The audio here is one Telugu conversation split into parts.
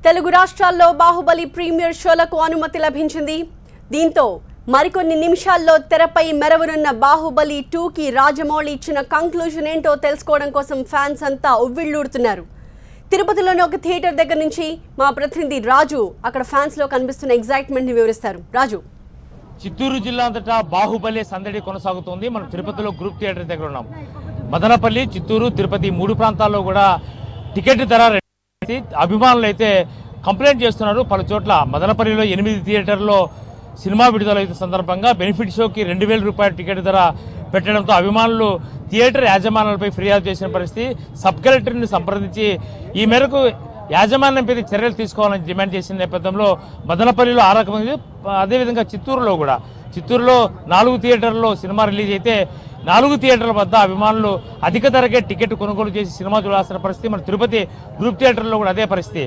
తెలుగు రాష్ట్రాల్లో బాహుబలి ప్రీమియర్ షోలకు అనుమతి లభించింది. దీంతో మరికొన్ని నిమిషాల్లో తెరపై మెరవనున్న బాహుబలి 2కి రాజమౌళి ఇచ్చిన కంక్లూజన్ ఏంటో తెలుసుకోవడం కోసం ఫ్యాన్స్ అంతా ఉవ్విళ్లూడుతున్నారు. తిరుపతిలోని ఒక థియేటర్ దగ్గర నుంచి మా ప్రతినిధి రాజు అక్కడ ఫ్యాన్స్ లో కనిపిస్తున్న ఎగ్జైట్మెంట్ ని వివరిస్తారు. రాజు, చిత్తూరు జిల్లా అంతటా బాహుబలి సందడి కొనసాగుతోంది. మనం తిరుపతిలో గ్రూప్ థియేటర్ దగ్గర ఉన్నాం. మదనపల్లి, చిత్తూరు, తిరుపతి మూడు ప్రాంతాల్లో కూడా టికెట్ ధర అభిమానులు అయితే కంప్లైంట్ చేస్తున్నారు. పలు చోట్ల మదనపల్లిలో 8 థియేటర్లో సినిమా విడుదలైన సందర్భంగా బెనిఫిట్ షోకి 2000 రూపాయల టికెట్ ధర పెట్టడంతో అభిమానులు థియేటర్ యాజమాన్యాలపై ఫిర్యాదు చేసిన పరిస్థితి. సబ్ కలెక్టర్ని సంప్రదించి ఈ మేరకు యాజమాన్యంపై చర్యలు తీసుకోవాలని డిమాండ్ చేసిన నేపథ్యంలో మదనపల్లిలో ఆ రకమైంది. అదేవిధంగా చిత్తూరులో 4 థియేటర్లలో సినిమా రిలీజ్ అయితే 4 థియేటర్ల వద్ద అభిమానులు అధిక ధరకే టికెట్ కొనుగోలు చేసి సినిమా చూడాల్సిన పరిస్థితి. మన తిరుపతి గ్రూప్ థియేటర్లో కూడా అదే పరిస్థితి.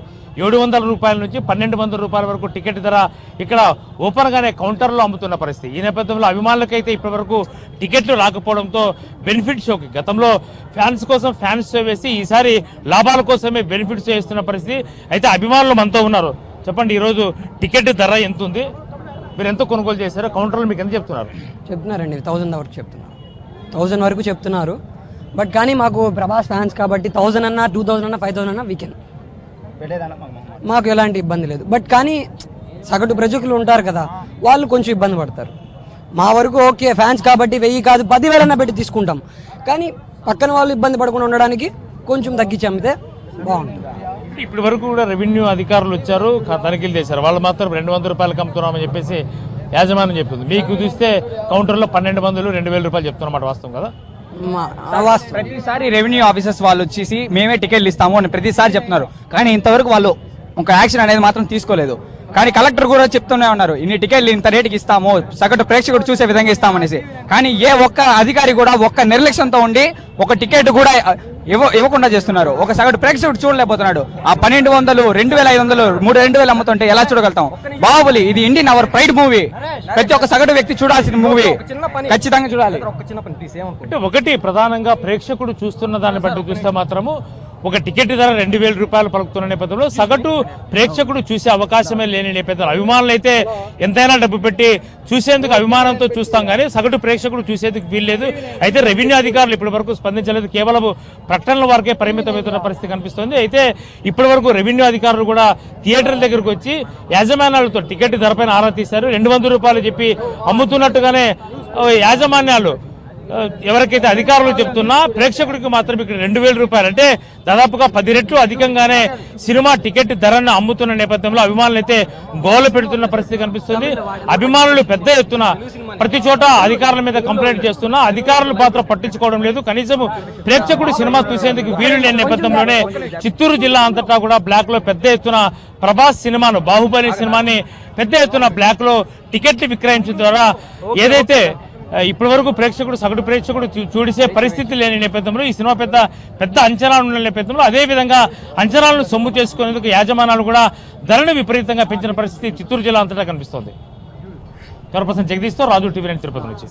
700 రూపాయల నుంచి 1200 రూపాయల వరకు టికెట్ ధర ఇక్కడ ఓపెన్గానే కౌంటర్లో అమ్ముతున్న పరిస్థితి. ఈ నేపథ్యంలో అభిమానులకైతే ఇప్పటివరకు టికెట్లు రాకపోవడంతో బెనిఫిట్ షోకి గతంలో ఫ్యాన్స్ కోసం ఫ్యాన్స్ షో వేసి ఈసారి లాభాల కోసమే బెనిఫిట్ షో వేస్తున్న పరిస్థితి. అయితే అభిమానులు మనతో ఉన్నారు. చెప్పండి, ఈరోజు టికెట్ ధర ఎంత ఉంది? మీరు ఎంత కొనుగోలు చేశారో? కౌంటర్లో మీకు ఎంత చెప్తున్నారండి? 1000 వరకు చెప్తున్నారు. 1000 వరకు చెప్తున్నారు. బట్ కానీ మాకు ప్రభాస్ ఫ్యాన్స్ కాబట్టి 1000 అన్నా 2000 అన్నా 5000 అన్నా వీకెండ్ మాకు ఎలాంటి ఇబ్బంది లేదు. బట్ కానీ సగటు ప్రజలు ఉంటారు కదా, వాళ్ళు కొంచెం ఇబ్బంది పడతారు. మా వరకు ఓకే, ఫ్యాన్స్ కాబట్టి 1000 కాదు 10,000 అన్నా పెట్టి తీసుకుంటాం. కానీ పక్కన వాళ్ళు ఇబ్బంది పడకుండా ఉండడానికి కొంచెం తగ్గించి అమ్మితే బాగుంటుంది. ఇప్పటి వరకు కూడా రెవెన్యూ అధికారులు వచ్చారు, తనిఖీలు చేశారు. వాళ్ళు మాత్రం 200 రూపాయలకు అమ్ముతున్నామని చెప్పేసి యాజమాన్యం చెప్తుంది. మీకు చూస్తే కౌంటర్లో 1200 2000 రూపాయలు చెప్తున్నమాట. వాస్తవం కదా? ప్రతిసారి రెవెన్యూ ఆఫీసర్స్ వాళ్ళు వచ్చేసి మేమే టికెట్లు ఇస్తాము అని ప్రతిసారి చెప్తున్నారు. కానీ ఇంతవరకు వాళ్ళు ఒక యాక్షన్ అనేది మాత్రం తీసుకోలేదు. కానీ కలెక్టర్ కూడా చెప్తూనే ఉన్నారు, ఇన్ని టికెట్లు ఇంత రేటుకి ఇస్తాము, సగటు ప్రేక్షకుడు చూసే విధంగా ఇస్తామనేసి. కానీ ఏ ఒక్క అధికారి కూడా ఒక్క నిర్లక్ష్యంతో ఉండి ఒక టికెట్ కూడా ఇవ్వకుండా చేస్తున్నారు. ఒక సగటు ప్రేక్షకుడు చూడలేకపోతున్నాడు. ఆ 1200 2500 3000 అమ్ముతుంటే ఎలా చూడగలుగుతాం? బాహుబలి ఇది ఇండియన్ అవర్ ప్రైడ్ మూవీ. ప్రతి ఒక్క సగటు వ్యక్తి చూడాల్సిన మూవీ, ఖచ్చితంగా చూడాలి. అంటే ఒకటి ప్రధానంగా ప్రేక్షకుడు చూస్తున్న దాన్ని బట్టి చూస్తే మాత్రము ఒక టికెట్ ధర 2000 రూపాయలు పలుకుతున్న నేపథ్యంలో సగటు ప్రేక్షకుడు చూసే అవకాశమే లేని నేపథ్యంలో అభిమానులు అయితే ఎంతైనా డబ్బు పెట్టి చూసేందుకు అభిమానంతో చూస్తాం, కానీ సగటు ప్రేక్షకుడు చూసేందుకు వీల్లేదు. అయితే రెవెన్యూ అధికారులు ఇప్పటి వరకు స్పందించలేదు. కేవలం ప్రకటనల వరకే పరిమితమవుతున్న పరిస్థితి కనిపిస్తోంది. అయితే ఇప్పటి వరకు రెవెన్యూ అధికారులు కూడా థియేటర్ల దగ్గరకు వచ్చి యాజమాన్యాలతో టికెట్ ధరపైన ఆరా తీశారు. 200 రూపాయలు చెప్పి అమ్ముతున్నట్టుగానే యాజమాన్యాలు ఎవరికైతే అధికారులు చెప్తున్నా ప్రేక్షకుడికి మాత్రం ఇక్కడ 2000 రూపాయలు అంటే దాదాపుగా 10 రెట్లు అధికంగానే సినిమా టికెట్ ధరను అమ్ముతున్న నేపథ్యంలో అభిమానులు అయితే గోల పెడుతున్న పరిస్థితి కనిపిస్తుంది. అభిమానులు పెద్ద ఎత్తున ప్రతి చోట అధికారుల మీద కంప్లైంట్ చేస్తున్నా అధికారులు పాత్ర పట్టించుకోవడం లేదు. కనీసం ప్రేక్షకుడు సినిమా చూసేందుకు వీలు లేని నేపథ్యంలోనే చిత్తూరు జిల్లా అంతటా కూడా బ్లాక్ లో పెద్ద ఎత్తున ప్రభాస్ సినిమాను, బాహుబలి సినిమాని పెద్ద ఎత్తున బ్లాక్ లో టికెట్లు విక్రయించడం ద్వారా ఏదైతే ఇప్పటి వరకు సగటు ప్రేక్షకుడు చూడిసే పరిస్థితి లేని నేపథ్యంలో ఈ సినిమా పెద్ద అంచనాలు ఉన్న నేపథ్యంలో అదేవిధంగా అంచనాలను సొమ్ము చేసుకునేందుకు యాజమాన్యాలు కూడా ధరను విపరీతంగా పెంచిన పరిస్థితి చిత్తూరు జిల్లా అంతటా కనిపిస్తోంది. కరపర్సన్ జగదీష్తో రాజు, TV9 తిరుపతి నుంచి.